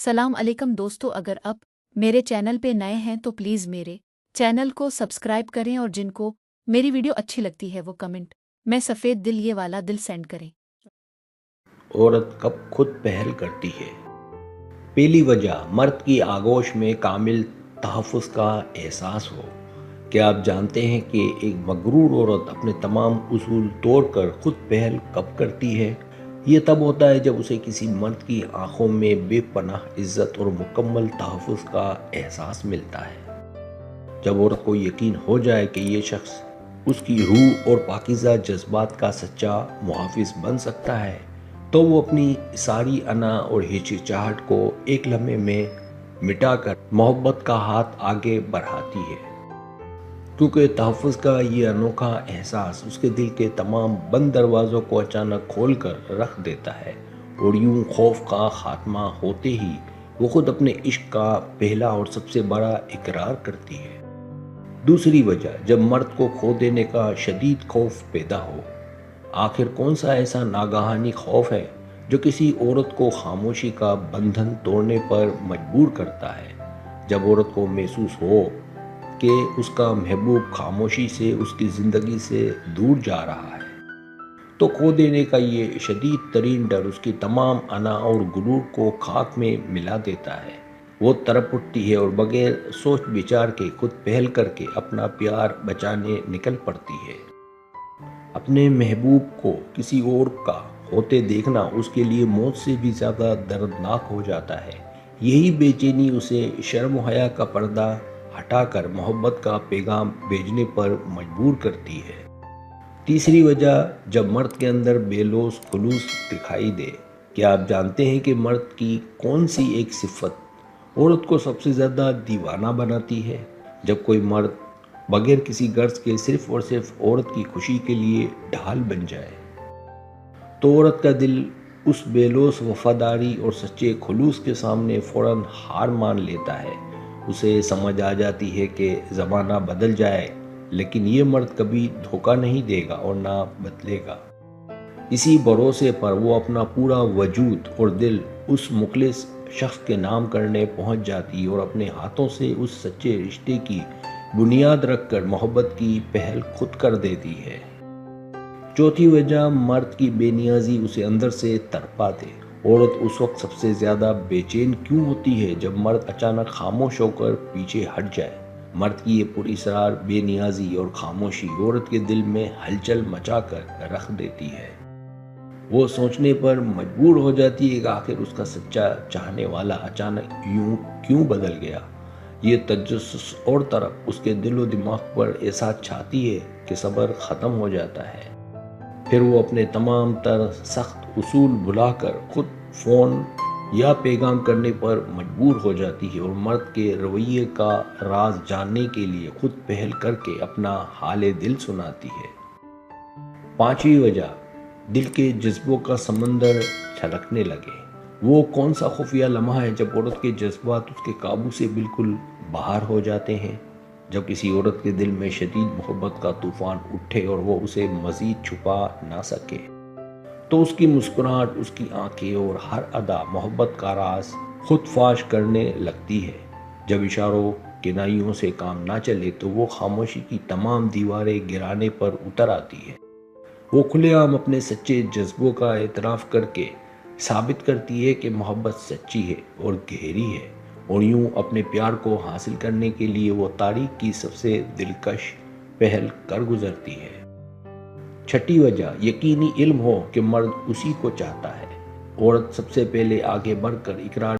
सलाम अलैकुम दोस्तों, अगर आप मेरे चैनल पे नए हैं तो प्लीज़ मेरे चैनल को सब्सक्राइब करें और जिनको मेरी वीडियो अच्छी लगती है वो कमेंट में सफ़ेद दिल ये वाला दिल सेंड करें। औरत कब खुद पहल करती है? पहली वजह मर्द की आगोश में कामिल तहफ़्फ़ुज़ का एहसास हो। क्या आप जानते हैं कि एक मगरूर औरत अपने तमाम उसूल तोड़कर खुद पहल कब करती है? ये तब होता है जब उसे किसी मर्द की आंखों में बेपनाह इज्जत और मुकम्मल तहफ़्फ़ुज़ का एहसास मिलता है। जब औरत को यकीन हो जाए कि ये शख्स उसकी रूह और पाकीज़ा जज्बात का सच्चा मुहाफ़िज़ बन सकता है, तो वो अपनी सारी अना और हिचकिचाहट को एक लम्हे में मिटाकर मोहब्बत का हाथ आगे बढ़ाती है। क्योंकि तहफ़्फ़ुज़ का ये अनोखा एहसास उसके दिल के तमाम बंद दरवाज़ों को अचानक खोल कर रख देता है और यूं खौफ का खात्मा होते ही वो खुद अपने इश्क का पहला और सबसे बड़ा इकरार करती है। दूसरी वजह, जब मर्द को खो देने का शदीद खौफ पैदा हो। आखिर कौन सा ऐसा नागाहानी खौफ है जो किसी औरत को खामोशी का बंधन तोड़ने पर मजबूर करता है? जब औरत को महसूस हो कि उसका महबूब खामोशी से उसकी ज़िंदगी से दूर जा रहा है, तो खो देने का ये शदीद तरीन डर उसकी तमाम अना और गुरूर को खाक में मिला देता है। वो तड़प उठती है और बगैर सोच विचार के खुद पहल करके अपना प्यार बचाने निकल पड़ती है। अपने महबूब को किसी और का होते देखना उसके लिए मौत से भी ज़्यादा दर्दनाक हो जाता है। यही बेचैनी उसे शर्म हया का पर्दा हटाकर मोहब्बत का पैगाम भेजने पर मजबूर करती है। तीसरी वजह, जब मर्द के अंदर बेलौस खुलूस दिखाई दे। क्या आप जानते हैं कि मर्द की कौन सी एक सिफत औरत को सबसे ज़्यादा दीवाना बनाती है? जब कोई मर्द बगैर किसी गर्ज के सिर्फ और सिर्फ औरत की खुशी के लिए ढाल बन जाए, तो औरत का दिल उस बेलौस वफादारी और सच्चे खुलूस के सामने फ़ौरन हार मान लेता है। उसे समझ आ जाती है कि ज़माना बदल जाए, लेकिन ये मर्द कभी धोखा नहीं देगा और ना बदलेगा। इसी भरोसे पर वो अपना पूरा वजूद और दिल उस मुखलिस शख्स के नाम करने पहुंच जाती और अपने हाथों से उस सच्चे रिश्ते की बुनियाद रखकर मोहब्बत की पहल खुद कर देती है। चौथी वजह, मर्द की बेनियाजी उसे अंदर से तड़पा दे। औरत उस वक्त सबसे ज़्यादा बेचैन क्यों होती है जब मर्द अचानक खामोश होकर पीछे हट जाए? मर्द की ये पूरी सरार बेनियाजी और खामोशी औरत के दिल में हलचल मचा कर रख देती है। वो सोचने पर मजबूर हो जाती है कि आखिर उसका सच्चा चाहने वाला अचानक यूं क्यों बदल गया। ये तजस्सुस और तरफ उसके दिलो दिमाग पर ऐसा छाती है कि सब्र ख़त्म हो जाता है। फिर वो अपने तमाम तर सख्त उसूल भुलाकर खुद फ़ोन या पैगाम करने पर मजबूर हो जाती है और मर्द के रवैये का राज जानने के लिए खुद पहल करके अपना हाल दिल सुनाती है। पांचवी वजह, दिल के जज्बों का समंदर छलकने लगे। वो कौन सा खुफिया लम्हा है जब औरत के जज्बात उसके काबू से बिल्कुल बाहर हो जाते हैं? जब किसी औरत के दिल में शदीद मोहब्बत का तूफान उठे और वो उसे मज़ीद छुपा ना सके, तो उसकी मुस्कुराहट, उसकी आंखें और हर अदा मोहब्बत का राज खुद फाश करने लगती है। जब इशारों किनाइयों से काम ना चले तो वो खामोशी की तमाम दीवारें गिराने पर उतर आती है। वो खुलेआम अपने सच्चे जज्बों का एतराफ़ करके साबित करती है कि मोहब्बत सच्ची है और गहरी है, और यूं अपने प्यार को हासिल करने के लिए वो तारीख की सबसे दिलकश पहल कर गुजरती है। छठी वजह, यकीनी इल्म हो कि मर्द उसी को चाहता है। औरत सबसे पहले आगे बढ़कर इकरार